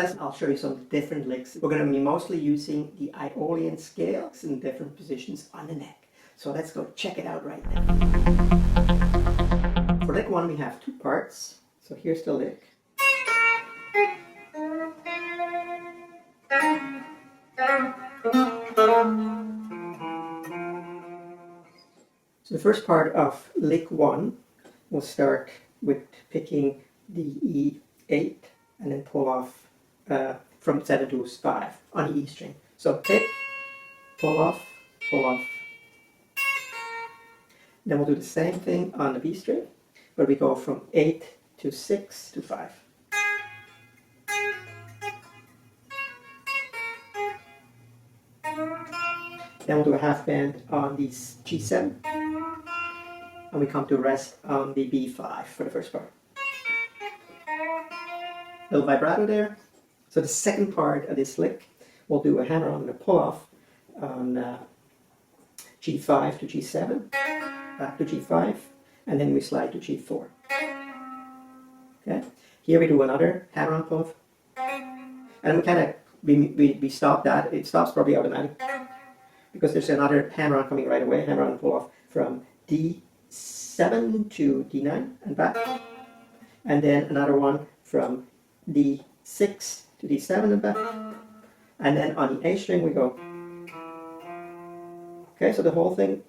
lesson I'll show you some different licks. We're going to be mostly using the Aeolian scale in different positions on the neck. So let's go check it out right now. For lick 1 we have 2 parts. So here's the lick. So the first part of lick 1 will start with picking the E8 and then pull off from 7 to 5 on the E string. So pick, pull off, pull off. Then we'll do the same thing on the B string, where we go from 8 to 6 to 5. Then we'll do a half bend on the G7, and we come to rest on the B5 for the first part. Little vibrato there. So the second part of this lick, we'll do a hammer-on and a pull-off on G5 to G7, back to G5, and then we slide to G4. Okay. Here we do another hammer-on pull-off, and we kind of we stop that. It stops probably automatic because there's another hammer-on coming right away. Hammer-on pull-off from D7 to D9 and back, and then another one from D6 to D7 and back, and then on the A string we go. Okay, so the whole thing.